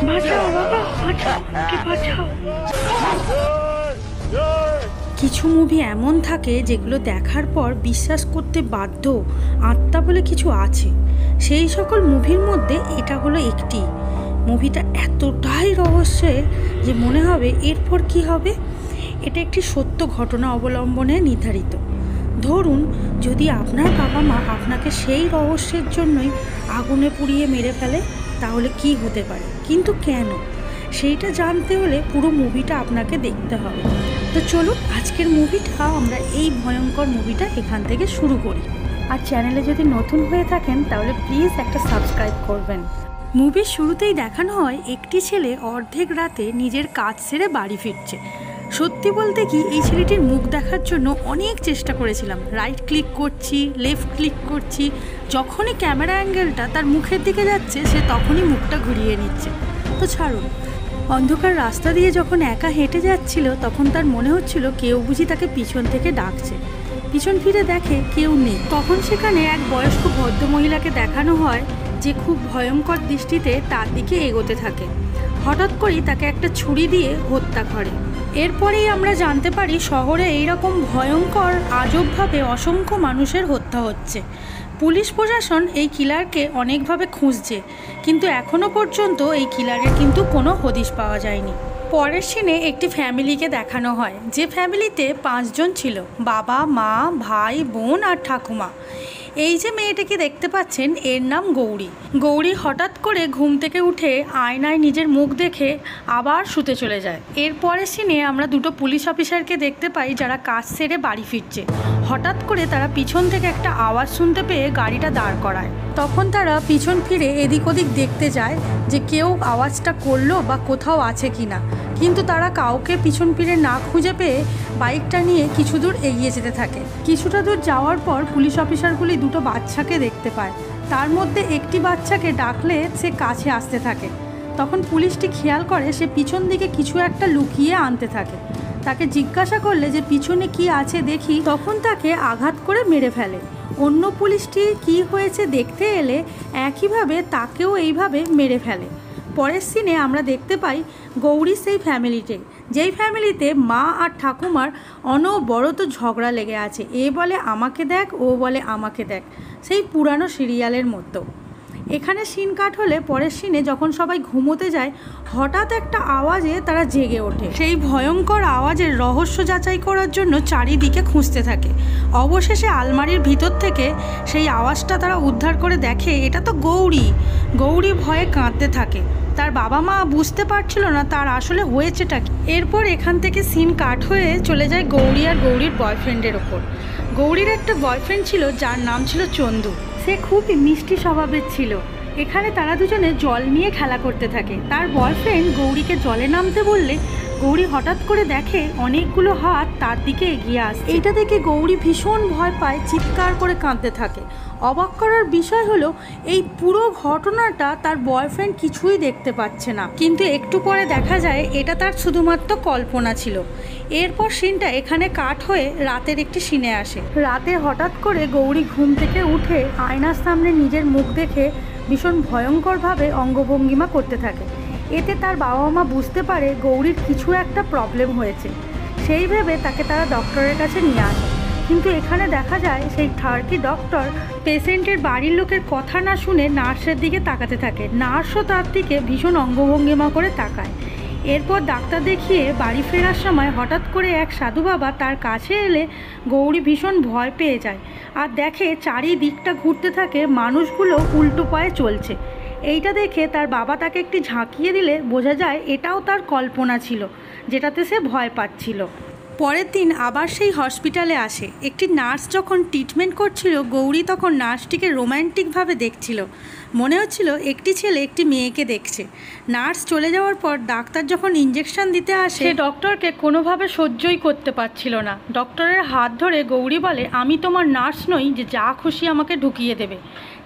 বাঁচাও বাবা, বাঁচাও, ওকে বাঁচাও। কিছু মুভি এমন থাকে যেগুলো দেখার পর বিশ্বাস করতে বাধ্য আত্মা বলে কিছু আছে। সেই সকল মুভির মধ্যে এটা হলো একটি। মুভিটা এতটাই রহস্যের যে মনে হবে এরপর কি হবে। এটা একটি সত্য ঘটনা অবলম্বনে নির্ধারিত। ধরুন, যদি আপনার বাবা মা আপনাকে সেই রহস্যের জন্যই আগুনে পুড়িয়ে মেরে ফেলে, তাহলে কি হতে পারে, কিন্তু কেন, সেইটা জানতে হলে পুরো মুভিটা আপনাকে দেখতে হবে। তো চলুন আজকের মুভিটা, আমরা এই ভয়ঙ্কর মুভিটা এখান থেকে শুরু করি। আর চ্যানেলে যদি নতুন হয়ে থাকেন তাহলে প্লিজ একটা সাবস্ক্রাইব করবেন। মুভির শুরুতেই দেখানো হয় একটি ছেলে অর্ধেক রাতে নিজের কাজ সেরে বাড়ি ফিরছে। সত্যি বলতে কি, এই ছেলেটির মুখ দেখার জন্য অনেক চেষ্টা করেছিলাম। রাইট ক্লিক করছি, লেফট ক্লিক করছি, যখনই ক্যামেরা অ্যাঙ্গেলটা তার মুখের দিকে যাচ্ছে সে তখনই মুখটা ঘুরিয়ে নিচ্ছে। তো ছাড়ুন। অন্ধকার রাস্তা দিয়ে যখন একা হেঁটে যাচ্ছিল তখন তার মনে হচ্ছিল কেউ বুঝি তাকে পিছন থেকে ডাকছে। পিছন ফিরে দেখে কেউ নেই। তখন সেখানে এক বয়স্ক ভদ্রমহিলাকে দেখানো হয় যে খুব ভয়ঙ্কর দৃষ্টিতে তার দিকে এগোতে থাকে। হঠাৎ করেই তাকে একটা ছুরি দিয়ে হত্যা করে। এরপরেই আমরা জানতে পারি শহরে এইরকম ভয়ঙ্কর আজবভাবে অসংখ্য মানুষের হত্যা হচ্ছে। পুলিশ প্রশাসন এই কিলারকে অনেকভাবে খুঁজছে, কিন্তু এখনও পর্যন্ত এই কিলারের কিন্তু কোনো হদিশ পাওয়া যায়নি। পরের সিনে একটি ফ্যামিলিকে দেখানো হয়, যে ফ্যামিলিতে 5 জন ছিল, বাবা, মা, ভাই, বোন আর ঠাকুমা। এই যে মেয়েটাকে দেখতে পাচ্ছেন এর নাম গৌরী। গৌরী হঠাৎ করে ঘুম থেকে উঠে আয়নায় নিজের মুখ দেখে আবার শুতে চলে যায়। এরপরের সিনে আমরা দুটো পুলিশ অফিসারকে দেখতে পাই যারা কাজ সেরে বাড়ি ফিরছে। হঠাৎ করে তারা পিছন থেকে একটা আওয়াজ শুনতে পেয়ে গাড়িটা দাঁড় করায়। তখন তারা পিছন ফিরে এদিক ওদিক দেখতে যায় যে কেউ আওয়াজটা করলো বা কোথাও আছে কিনা, কিন্তু তারা কাউকে পিছন ফিরে না খুঁজে পেয়ে বাইকটা নিয়ে কিছু দূর এগিয়ে যেতে থাকে। কিছুটা দূর যাওয়ার পর পুলিশ অফিসারগুলি দুটো বাচ্চাকে দেখতে পায়। তার মধ্যে একটি বাচ্চাকে ডাকলে সে কাছে আসতে থাকে। তখন পুলিশটি খেয়াল করে সে পিছন দিকে কিছু একটা লুকিয়ে আনতে থাকে। তাকে জিজ্ঞাসা করলে যে পিছনে কি আছে দেখি, তখন তাকে আঘাত করে মেরে ফেলে। অন্য পুলিশটি কি হয়েছে দেখতে এলে একইভাবে তাকেও এইভাবে মেরে ফেলে। পরের সিনে আমরা দেখতে পাই গৌরী সেই ফ্যামিলিতে, যেই ফ্যামিলিতে মা আর ঠাকুমার অনবরত ঝগড়া লেগে আছে। এ বলে আমাকে দেখ, ও বলে আমাকে দেখ, সেই পুরানো সিরিয়ালের মতো। এখানে সিন কাট হলে পরের সিনে যখন সবাই ঘুমোতে যায় হঠাৎ একটা আওয়াজে তারা জেগে ওঠে। সেই ভয়ঙ্কর আওয়াজের রহস্য যাচাই করার জন্য চারিদিকে খুঁজতে থাকে। অবশেষে আলমারির ভিতর থেকে সেই আওয়াজটা তারা উদ্ধার করে দেখে এটা তো গৌরী। গৌরী ভয়ে কাঁদতে থাকে। তার বাবা মা বুঝতে পারছিল না তার আসলে হয়েছেটা কি। এরপর এখান থেকে সিন কাট হয়ে চলে যায় গৌরী আর গৌরীর বয়ফ্রেন্ডের ওপর। গৌরীর একটা বয়ফ্রেন্ড ছিল যার নাম ছিল চন্দু। সে খুবই মিষ্টি স্বভাবের ছিল। এখানে তারা দুজনে জল নিয়ে খেলা করতে থাকে। তার বয়ফ্রেন্ড গৌরীকে জলে নামতে বললে গৌরী হঠাৎ করে দেখে অনেকগুলো হাত তার দিকে এগিয়ে আসছে। এইটা দেখে গৌরী ভীষণ ভয় পায়, চিৎকার করে কাঁদতে থাকে। অবাক করার বিষয় হলো এই পুরো ঘটনাটা তার বয়ফ্রেন্ড কিছুই দেখতে পাচ্ছে না, কিন্তু একটু পরে দেখা যায় এটা তার শুধুমাত্র কল্পনা ছিল। এরপর সিনটা এখানে কাট হয়ে রাতের একটি সিনে আসে। রাতে হঠাৎ করে গৌরী ঘুম থেকে উঠে আয়নার সামনে নিজের মুখ দেখে ভীষণ ভয়ঙ্করভাবে অঙ্গভঙ্গিমা করতে থাকে। এতে তার বাবা মা বুঝতে পারে গৌরীর কিছু একটা প্রবলেম হয়েছে। সেই ভেবে তাকে তারা ডক্টরের কাছে নিয়ে আসে, কিন্তু এখানে দেখা যায় সেই থার্কি ডক্টর পেশেন্টের বাড়ির লোকের কথা না শুনে নার্সের দিকে তাকাতে থাকে। নার্সও তার দিকে ভীষণ অঙ্গভঙ্গিমা করে তাকায়। এরপর ডাক্তার দেখিয়ে বাড়ি ফেরার সময় হঠাৎ করে এক সাধু বাবা তার কাছে এলে গৌরী ভীষণ ভয় পেয়ে যায় আর দেখে চারিদিকটা ঘুরতে থাকে, মানুষগুলো উল্টো পায়ে চলছে। এইটা দেখে তার বাবা তাকে একটি ঝাঁকিয়ে দিলে বোঝা যায় এটাও তার কল্পনা ছিল, যেটাতে সে ভয় পাচ্ছিল। পরের দিন আবার সেই হসপিটালে আসে। একটি নার্স যখন ট্রিটমেন্ট করছিল গৌরী তখন নার্সটিকে রোম্যান্টিকভাবে দেখছিল। মনে হচ্ছিল একটি ছেলে একটি মেয়েকে দেখছে। নার্স চলে যাওয়ার পর ডাক্তার যখন ইঞ্জেকশন দিতে আসে সে ডক্টরকে কোনোভাবে সহ্যই করতে পারছিল না। ডক্টরের হাত ধরে গৌরী বলে, আমি তোমার নার্স নই যে যা খুশি আমাকে ঢুকিয়ে দেবে।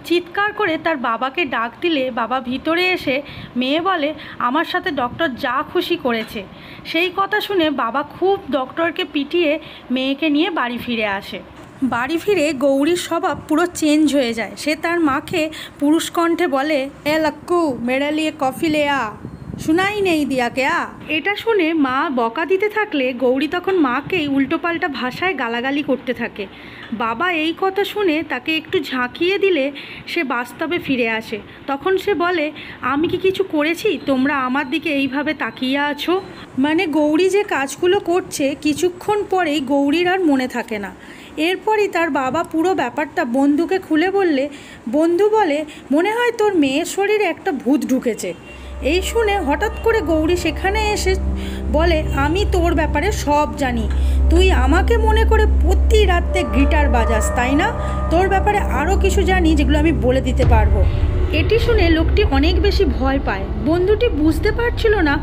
চিৎকার করে তার বাবাকে ডাক দিলে বাবা ভিতরে এসে মেয়ে বলে, আমার সাথে ডক্টর যা খুশি করেছে। সেই কথা শুনে বাবা খুব ডক্টরকে পিটিয়ে মেয়েকে নিয়ে বাড়ি ফিরে আসে। বাড়ি ফিরে গৌরীর স্বভাব পুরো চেঞ্জ হয়ে যায়। সে তার মাকে পুরুষ কণ্ঠে বলে, এ লক্কু মেরে লিয়ে কফি লে আ। শোনাই নেই দিয়া কেয়া। এটা শুনে মা বকা দিতে থাকলে গৌরী তখন মাকেই উল্টোপাল্টা ভাষায় গালাগালি করতে থাকে। বাবা এই কথা শুনে তাকে একটু ঝাঁকিয়ে দিলে সে বাস্তবে ফিরে আসে। তখন সে বলে, আমি কি কিছু করেছি তোমরা আমার দিকে এইভাবে তাকিয়ে আছো? মানে গৌরী যে কাজগুলো করছে কিছুক্ষণ পরেই গৌরীর আর মনে থাকে না। এরপরই তার বাবা পুরো ব্যাপারটা বন্ধুকে খুলে বললে বন্ধু বলে, মনে হয় তোর মেয়ের শরীরে একটা ভূত ঢুকেছে। এই শুনে হঠাৎ করে গৌরী সেখানে এসে বলে, আমি তোর ব্যাপারে সব জানি, তুই আমাকে মনে করে প্রতি রাত্রে গিটার বাজাস তাই না? তোর ব্যাপারে আরও কিছু জানি যেগুলো আমি বলে দিতে পারবো। এটি শুনে লোকটি অনেক বেশি ভয় পায়। বন্ধুটি বুঝতে পারছিল না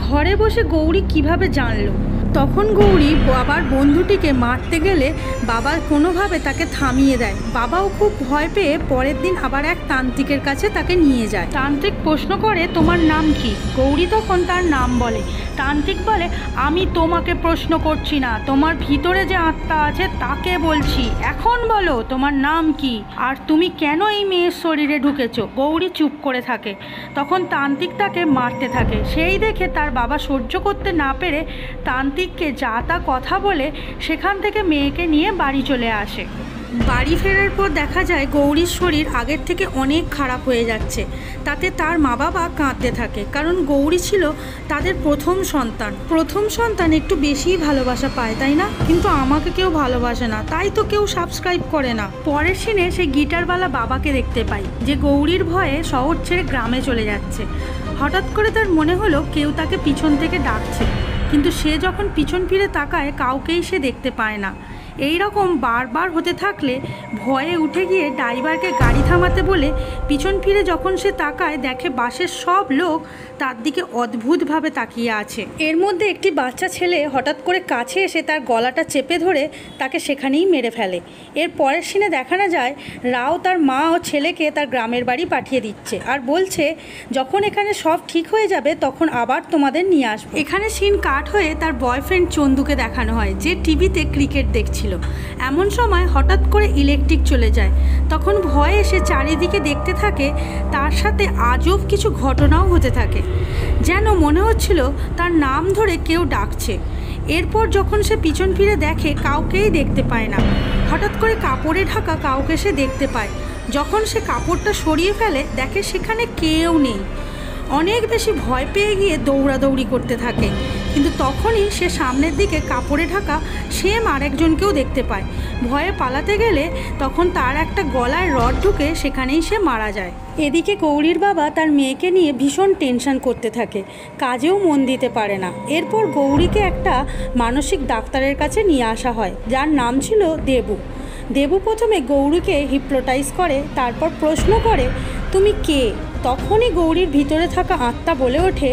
ঘরে বসে গৌরী কিভাবে জানলো। তখন গৌরী বাবার বন্ধুটিকে মারতে গেলে বাবা কোনোভাবে তাকে থামিয়ে দেয়। বাবাও খুব ভয় পেয়ে পরের দিন আবার এক তান্ত্রিকের কাছে তাকে নিয়ে যায়। তান্ত্রিক প্রশ্ন করে, তোমার নাম কি? গৌরী তখন তার নাম বলে। তান্ত্রিক বলে, আমি তোমাকে প্রশ্ন করছি না, তোমার ভিতরে যে আত্মা আছে তাকে বলছি। এখন বলো তোমার নাম কি, আর তুমি কেন এই মেয়ের শরীরে ঢুকেছো? গৌরী চুপ করে থাকে। তখন তান্ত্রিক তাকে মারতে থাকে। সেই দেখে তার বাবা সহ্য করতে না পেরে তান্ত্রিককে যা তা কথা বলে সেখান থেকে মেয়েকে নিয়ে বাড়ি চলে আসে। বাড়ি ফেরার পর দেখা যায় গৌরীর শরীর আগের থেকে অনেক খারাপ হয়ে যাচ্ছে। তাতে তার মা বাবা কাঁদতে থাকে, কারণ গৌরী ছিল তাদের প্রথম সন্তান। প্রথম সন্তান একটু বেশিই ভালোবাসা পায় তাই না? কিন্তু আমাকে কেউ ভালোবাসে না, তাই তো কেউ সাবস্ক্রাইব করে না। পরের সিনে সেই গিটারওয়ালা বাবাকে দেখতে পাই, যে গৌরীর ভয়ে শহর ছেড়ে গ্রামে চলে যাচ্ছে। হঠাৎ করে তার মনে হলো কেউ তাকে পিছন থেকে ডাকছে, কিন্তু সে যখন পিছন ফিরে তাকায় কাউকেই সে দেখতে পায় না। এই রকম বারবার হতে থাকলে ভয়ে উঠে গিয়ে ড্রাইভারকে গাড়ি থামাতে বলে পিছন ফিরে যখন সে তাকায় দেখে বাসের সব লোক তার দিকে অদ্ভুতভাবে তাকিয়ে আছে। এর মধ্যে একটি বাচ্চা ছেলে হঠাৎ করে কাছে এসে তার গলাটা চেপে ধরে তাকে সেখানেই মেরে ফেলে। এর পরের সিনে দেখানো যায় রাও তার মা ও ছেলেকে তার গ্রামের বাড়ি পাঠিয়ে দিচ্ছে আর বলছে, যখন এখানে সব ঠিক হয়ে যাবে তখন আবার তোমাদের নিয়ে আসবো। এখানে সিন কাট হয়ে তার বয়ফ্রেন্ড চন্দুকে দেখানো হয়, যে টিভিতে ক্রিকেট দেখছিল। এমন সময় হঠাৎ করে ইলেকট্রিক চলে যায়। তখন ভয়ে সে চারিদিকে দেখতে থাকে, তার সাথে আজব কিছু ঘটনাও হতে থাকে, যেন মনে হচ্ছিল তার নাম ধরে কেউ ডাকছে। এরপর যখন সে পিছন ফিরে দেখে কাউকেই দেখতে পায় না। হঠাৎ করে কাপড়ে ঢাকা কাউকে সে দেখতে পায়। যখন সে কাপড়টা সরিয়ে ফেলে দেখে সেখানে কেউ নেই। অনেক বেশি ভয় পেয়ে গিয়ে দৌড়াদৌড়ি করতে থাকে, কিন্তু তখনই সে সামনের দিকে কাপড়ে ঢাকা সেম আরেকজনকেও দেখতে পায়। ভয়ে পালাতে গেলে তখন তার একটা গলায় রড ঢুকে সেখানেই সে মারা যায়। এদিকে গৌরীর বাবা তার মেয়েকে নিয়ে ভীষণ টেনশন করতে থাকে, কাজেও মন দিতে পারে না। এরপর গৌরীকে একটা মানসিক ডাক্তারের কাছে নিয়ে আসা হয়, যার নাম ছিল দেবু। দেবু প্রথমে গৌরীকে হিপনোটাইজ করে, তারপর প্রশ্ন করে, তুমি কে? তখনই গৌরীর ভিতরে থাকা আত্মা বলে ওঠে,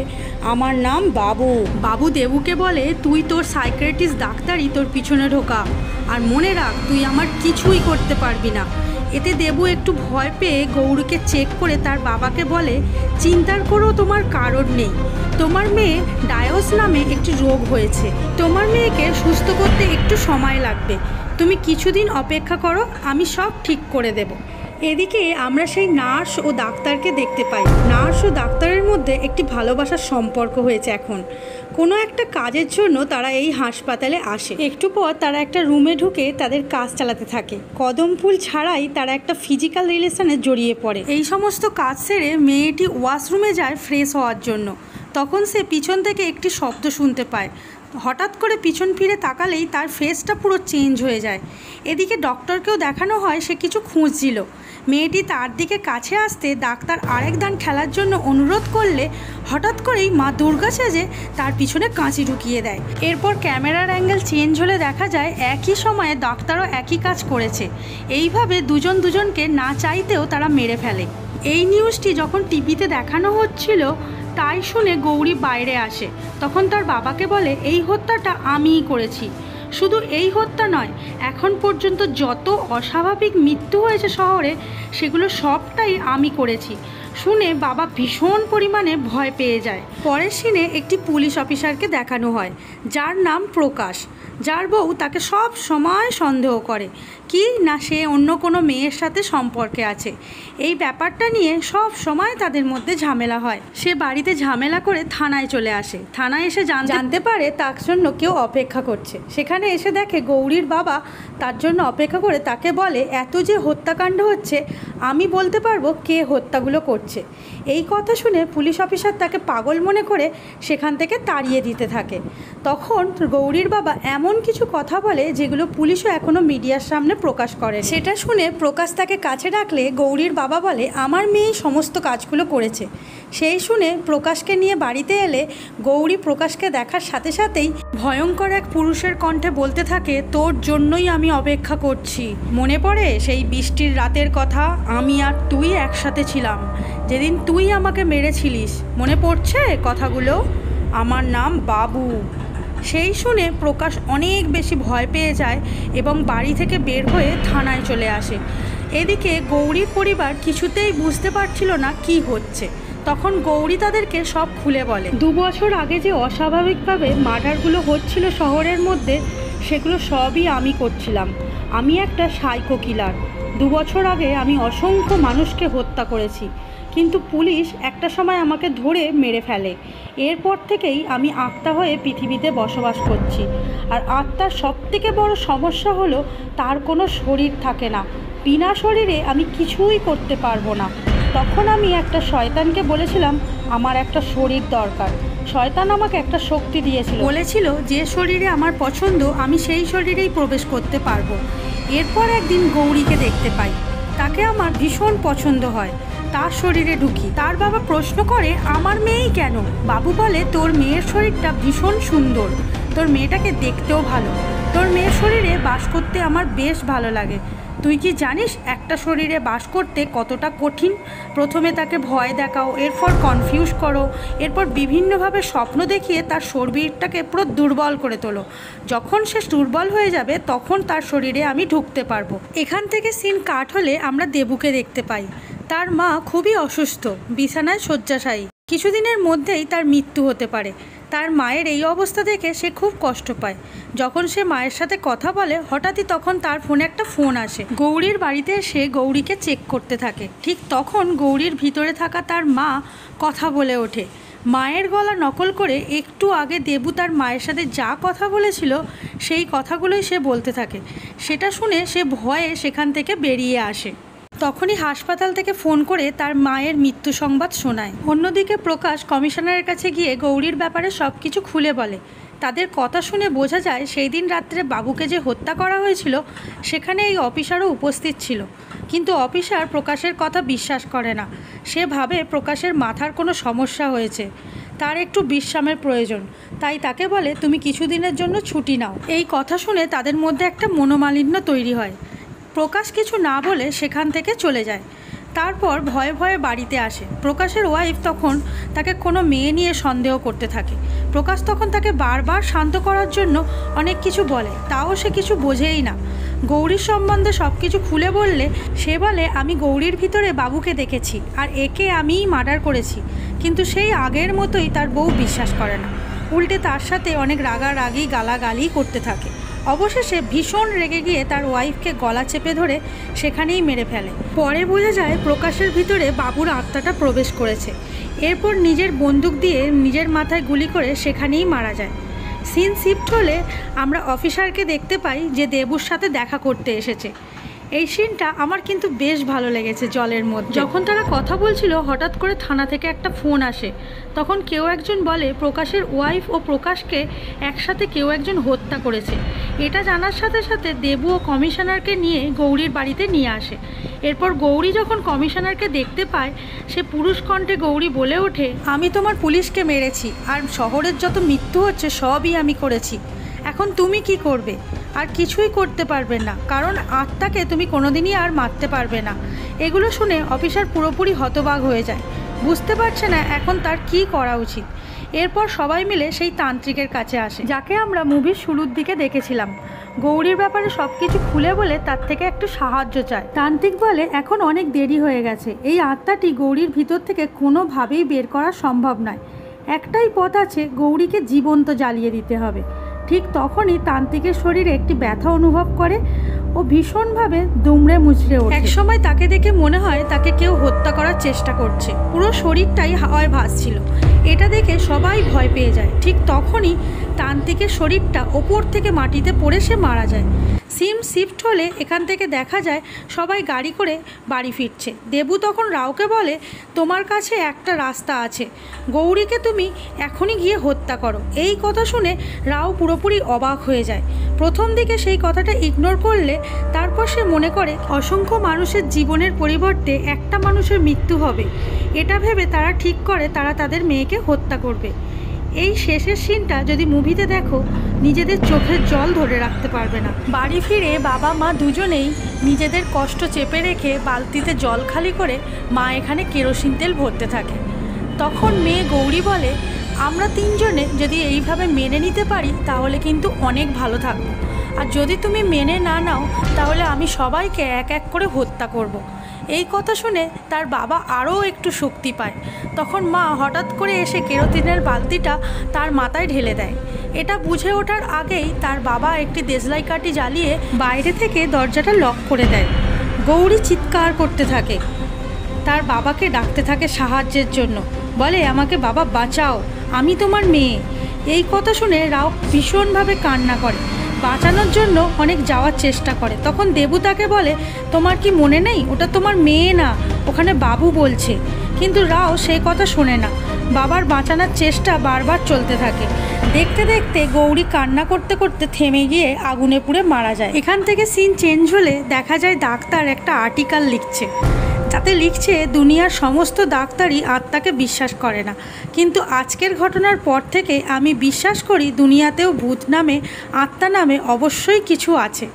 আমার নাম বাবু। বাবু দেবুকে বলে, তুই তোর সাইকিয়াট্রিস্ট ডাক্তারই তোর পিছনে ঢোকা, আর মনে রাখ তুই আমার কিছুই করতে পারবি না। এতে দেবু একটু ভয় পেয়ে গৌরীকে চেক করে তার বাবাকে বলে, চিন্তার কোনো তোমার কারণ নেই, তোমার মেয়ে ডায়োস নামে একটি রোগ হয়েছে, তোমার মেয়েকে সুস্থ করতে একটু সময় লাগবে, তুমি কিছুদিন অপেক্ষা করো, আমি সব ঠিক করে দেব। এদিকে আমরা সেই নার্স ও ডাক্তারকে দেখতে পাই। নার্স ও ডাক্তারের মধ্যে একটি ভালোবাসার সম্পর্ক হয়েছে। এখন কোনো একটা কাজের জন্য তারা এই হাসপাতালে আসে। একটু পর তারা একটা রুমে ঢুকে তাদের কাজ চালাতে থাকে। কদম ফুল ছাড়াই তারা একটা ফিজিক্যাল রিলেশনে জড়িয়ে পড়ে। এই সমস্ত কাজ সেরে মেয়েটি ওয়াশরুমে যায় ফ্রেশ হওয়ার জন্য। তখন সে পিছন থেকে একটি শব্দ শুনতে পায়। হঠাৎ করে পিছন ফিরে তাকালেই তার ফেসটা পুরো চেঞ্জ হয়ে যায়। এদিকে ডক্টরকেও দেখানো হয় সে কিছু খুঁজছিল। মেয়েটি তার দিকে কাছে আসতে ডাক্তার আরেক দান খেলার জন্য অনুরোধ করলে হঠাৎ করেই মা দুর্গা সেজে তার পিছনে কাঁচি ঢুকিয়ে দেয়। এরপর ক্যামেরার অ্যাঙ্গেল চেঞ্জ হলে দেখা যায় একই সময়ে ডাক্তারও একই কাজ করেছে। এইভাবে দুজন দুজনকে না চাইতেও তারা মেরে ফেলে। এই নিউজটি যখন টিভিতে দেখানো হচ্ছিল তাই শুনে গৌরী বাইরে আসে। তখন তার বাবাকে বলে, এই হত্যাটা আমিই করেছি। শুধু এই হত্যা নয়, এখন পর্যন্ত যত অস্বাভাবিক মৃত্যু হয়েছে শহরে সেগুলো সবটাই আমি করেছি। শুনে বাবা ভীষণ পরিমাণে ভয় পেয়ে যায়। পরের সিনে একটি পুলিশ অফিসারকে দেখানো হয়, যার নাম প্রকাশ, যার বউ তাকে সব সময় সন্দেহ করে, কি না সে অন্য কোনো মেয়ের সাথে সম্পর্কে আছে। এই ব্যাপারটা নিয়ে সব সময় তাদের মধ্যে ঝামেলা হয়। সে বাড়িতে ঝামেলা করে থানায় চলে আসে। থানায় এসে জানতে পারে তার জন্য কেউ অপেক্ষা করছে। সেখানে এসে দেখে গৌরীর বাবা তার জন্য অপেক্ষা করে তাকে বলে, এত যে হত্যাকাণ্ড হচ্ছে আমি বলতে পারবো কে হত্যাগুলো করছে। এই কথা শুনে পুলিশ অফিসার তাকে পাগল মনে করে সেখান থেকে তাড়িয়ে দিতে থাকে। তখন গৌরীর বাবা এমন কিছু কথা বলে যেগুলো পুলিশও এখনও মিডিয়ার সামনে প্রকাশ করে। সেটা শুনে প্রকাশ তাকে কাছে ডাকলে গৌরীর বাবা বলে, আমার মেয়ে সমস্ত কাজগুলো করেছে। সেই শুনে প্রকাশকে নিয়ে বাড়িতে এলে গৌরী প্রকাশকে দেখার সাথে সাথেই ভয়ঙ্কর এক পুরুষের কণ্ঠে বলতে থাকে, তোর জন্যই আমি অপেক্ষা করছি। মনে পড়ে সেই বৃষ্টির রাতের কথা? আমি আর তুই একসাথে ছিলাম যেদিন তুই আমাকে মেরেছিলিস, মনে পড়ছে কথাগুলো? আমার নাম বাবু। সেই শুনে প্রকাশ অনেক বেশি ভয় পেয়ে যায় এবং বাড়ি থেকে বের হয়ে থানায় চলে আসে। এদিকে গৌরীর পরিবার কিছুতেই বুঝতে পারছিল না কি হচ্ছে। তখন গৌরী তাদেরকে সব খুলে বলে, 2 বছর আগে যে অস্বাভাবিকভাবে মার্ডারগুলো হচ্ছিল শহরের মধ্যে, সেগুলো সবই আমি করছিলাম। আমি একটা সাইকো কিলার। 2 বছর আগে আমি অসংখ্য মানুষকে হত্যা করেছি, কিন্তু পুলিশ একটা সময় আমাকে ধরে মেরে ফেলে। এরপর থেকেই আমি আত্মা হয়ে পৃথিবীতে বসবাস করছি। আর আত্মার সবথেকে বড় সমস্যা হলো তার কোনো শরীর থাকে না। বিনা শরীরে আমি কিছুই করতে পারবো না। তখন আমি একটা শয়তানকে বলেছিলাম আমার একটা শরীর দরকার। শয়তান আমাকে একটা শক্তি দিয়েছিল, বলেছিল যে শরীরে আমার পছন্দ আমি সেই শরীরেই প্রবেশ করতে পারবো। এরপর একদিন গৌরীকে দেখতে পাই, তাকে আমার ভীষণ পছন্দ হয়। তার শরীরে ঢুকি। তার বাবা প্রশ্ন করে, আমার মেয়েই কেন? বাবু বলে, তোর মেয়ের শরীরটা ভীষণ সুন্দর, তোর মেয়েটাকে দেখতেও ভালো, তোর মেয়ের শরীরে বাস করতে আমার বেশ ভালো লাগে। তুই কি জানিস একটা শরীরে বাস করতে কতটা কঠিন? প্রথমে তাকে ভয় দেখাও, এরপর কনফিউজ করো, এরপর বিভিন্নভাবে স্বপ্ন দেখিয়ে তার শরীরটাকে পুরো দুর্বল করে তোলো। যখন সে দুর্বল হয়ে যাবে তখন তার শরীরে আমি ঢুকতে পারবো। এখান থেকে সিন কাট হলে আমরা দেবুকে দেখতে পাই। তার মা খুবই অসুস্থ, বিছানায় শয্যাশায়ী। কিছুদিনের মধ্যেই তার মৃত্যু হতে পারে। তার মায়ের এই অবস্থা দেখে সে খুব কষ্ট পায়। যখন সে মায়ের সাথে কথা বলে হঠাৎই তখন তার ফোনে একটা ফোন আসে। গৌরীর বাড়িতে এসে গৌরীকে চেক করতে থাকে। ঠিক তখন গৌরীর ভিতরে থাকা তার মা কথা বলে ওঠে। মায়ের গলা নকল করে একটু আগে দেবু তার মায়ের সাথে যা কথা বলেছিল সেই কথাগুলোই সে বলতে থাকে। সেটা শুনে সে ভয়ে সেখান থেকে বেরিয়ে আসে। তখনই হাসপাতাল থেকে ফোন করে তার মায়ের মৃত্যু সংবাদ শোনায়। অন্যদিকে প্রকাশ কমিশনারের কাছে গিয়ে গৌরীর ব্যাপারে সব কিছু খুলে বলে। তাদের কথা শুনে বোঝা যায় সেই দিন রাত্রে বাবুকে যে হত্যা করা হয়েছিল সেখানে এই অফিসারও উপস্থিত ছিল। কিন্তু অফিসার প্রকাশের কথা বিশ্বাস করে না। সে ভাবে প্রকাশের মাথার কোনো সমস্যা হয়েছে, তার একটু বিশ্রামের প্রয়োজন। তাই তাকে বলে, তুমি কিছুদিনের জন্য ছুটি নাও। এই কথা শুনে তাদের মধ্যে একটা মনোমালিন্য তৈরি হয়। প্রকাশ কিছু না বলে সেখান থেকে চলে যায়। তারপর ভয়ে ভয়ে বাড়িতে আসে। প্রকাশের ওয়াইফ তখন তাকে কোনো মেয়ে নিয়ে সন্দেহ করতে থাকে। প্রকাশ তখন তাকে বারবার শান্ত করার জন্য অনেক কিছু বলে, তাও সে কিছু বোঝেই না। গৌরীর সম্বন্ধে সব কিছু খুলে বললে সে বলে, আমি গৌরীর ভিতরে বাবুকে দেখেছি আর একে আমিই মার্ডার করেছি। কিন্তু সেই আগের মতোই তার বউ বিশ্বাস করে না, উল্টে তার সাথে অনেক রাগারাগি গালাগালি করতে থাকে। অবশেষে ভীষণ রেগে গিয়ে তার ওয়াইফকে গলা চেপে ধরে সেখানেই মেরে ফেলে। পরে বোঝা যায় প্রকাশের ভিতরে বাবুর আত্মাটা প্রবেশ করেছে। এরপর নিজের বন্দুক দিয়ে নিজের মাথায় গুলি করে সেখানেই মারা যায়। সিন শিফট হলে আমরা অফিসারকে দেখতে পাই যে দেবুর সাথে দেখা করতে এসেছে। এই সিনটা আমার কিন্তু বেশ ভালো লেগেছে। জলের মধ্যে যখন তারা কথা বলছিল হঠাৎ করে থানা থেকে একটা ফোন আসে। তখন কেউ একজন বলে প্রকাশের ওয়াইফ ও প্রকাশকে একসাথে কেউ একজন হত্যা করেছে। এটা জানার সাথে সাথে দেবু ও কমিশনারকে নিয়ে গৌরীর বাড়িতে নিয়ে আসে। এরপর গৌরী যখন কমিশনারকে দেখতে পায় সে পুরুষ কণ্ঠে গৌরী বলে ওঠে, আমি তোমার পুলিশকে মেরেছি আর শহরের যত মৃত্যু হচ্ছে সবই আমি করেছি। এখন তুমি কি করবে? আর কিছুই করতে পারবে না, কারণ আত্মাকে তুমি কোনোদিনই আর মারতে পারবে না। এগুলো শুনে অফিসার পুরোপুরি হতবাক হয়ে যায়, বুঝতে পারছে না এখন তার কি করা উচিত। এরপর সবাই মিলে সেই তান্ত্রিকের কাছে আসে, যাকে আমরা মুভির শুরুর দিকে দেখেছিলাম। গৌরীর ব্যাপারে সব কিছু খুলে বলে তার থেকে একটু সাহায্য চায়। তান্ত্রিক বলে, এখন অনেক দেরি হয়ে গেছে, এই আত্মাটি গৌরীর ভিতর থেকে কোনোভাবেই বের করা সম্ভব নয়। একটাই পথ আছে, গৌরীকে জীবন্ত জ্বালিয়ে দিতে হবে। ঠিক তখনই তান্ত্রিকের শরীরে একটি ব্যথা অনুভব করে। ও ভীষণভাবে দুমড়ে মুচড়ে ওঠে। একসময় তাকে দেখে মনে হয় তাকে কেউ হত্যা করার চেষ্টা করছে, পুরো শরীরটাই হাওয়ায় ভাসছিল। এটা দেখে সবাই ভয় পেয়ে যায়। ঠিক তখনই তান্ত্রিকের শরীরটা ওপর থেকে মাটিতে পড়ে সে মারা যায়। সিম শিফট হলে এখান থেকে দেখা যায় সবাই গাড়ি করে বাড়ি ফিরছে। দেবু তখন রাওকে বলে, তোমার কাছে একটা রাস্তা আছে, গৌরীকে তুমি এখনই গিয়ে হত্যা করো। এই কথা শুনে রাও পুরোপুরি অবাক হয়ে যায়। প্রথম দিকে সেই কথাটা ইগনোর করলে তারপর সে মনে করে অসংখ্য মানুষের জীবনের পরিবর্তে একটা মানুষের মৃত্যু হবে। এটা ভেবে তারা ঠিক করে তারা তাদের মেয়েকে হত্যা করবে। এই শেষের সিনটা যদি মুভিতে দেখো, নিজেদের চোখের জল ধরে রাখতে পারবে না। বাড়ি ফিরে বাবা মা দুজনেই নিজেদের কষ্ট চেপে রেখে বালতিতে জল খালি করে মা এখানে কেরোসিন তেল ভরতে থাকে। তখন মেয়ে গৌরী বলে, আমরা তিনজনে যদি এইভাবে মেনে নিতে পারি তাহলে কিন্তু অনেক ভালো থাকবো, আর যদি তুমি মেনে না নাও তাহলে আমি সবাইকে এক এক করে হত্যা করব। এই কথা শুনে তার বাবা আরও একটু শক্তি পায়। তখন মা হঠাৎ করে এসে কেরোসিনের বালতিটা তার মাথায় ঢেলে দেয়। এটা বুঝে ওঠার আগেই তার বাবা একটি দেশলাই কাঠি জ্বালিয়ে বাইরে থেকে দরজাটা লক করে দেয়। গৌরী চিৎকার করতে থাকে, তার বাবাকে ডাকতে থাকে সাহায্যের জন্য, বলে, আমাকে বাবা বাঁচাও, আমি তোমার মেয়ে। এই কথা শুনে রাও ভীষণভাবে কান্না করে, বাঁচানোর জন্য অনেক যাওয়ার চেষ্টা করে। তখন দেবু তাকে বলে, তোমার কি মনে নেই, ওটা তোমার মেয়ে না, ওখানে বাবু বলছে। কিন্তু রাও সেই কথা শোনে না, বাবার বাঁচানোর চেষ্টা বারবার চলতে থাকে। দেখতে দেখতে গৌরী কান্না করতে করতে থেমে গিয়ে আগুনে পুড়ে মারা যায়। এখান থেকে সিন চেঞ্জ হলে দেখা যায় ডাক্তার একটা আর্টিকেল লিখছে, যাতে লিখছে দুনিয়ার সমস্ত ডাক্তারই আত্মাকে বিশ্বাস করে না, কিন্তু আজকের ঘটনার পর থেকে আমি বিশ্বাস করি দুনিয়াতেও ভূত নামে, আত্মা নামে অবশ্যই কিছু আছে।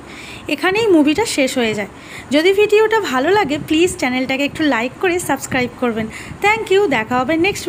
এখানেই মুভিটা শেষ হয়ে যায়। যদি ভিডিওটা ভালো লাগে প্লিজ চ্যানেলটাকে একটু লাইক করে সাবস্ক্রাইব করবেন। থ্যাংক ইউ, দেখা হবে নেক্সট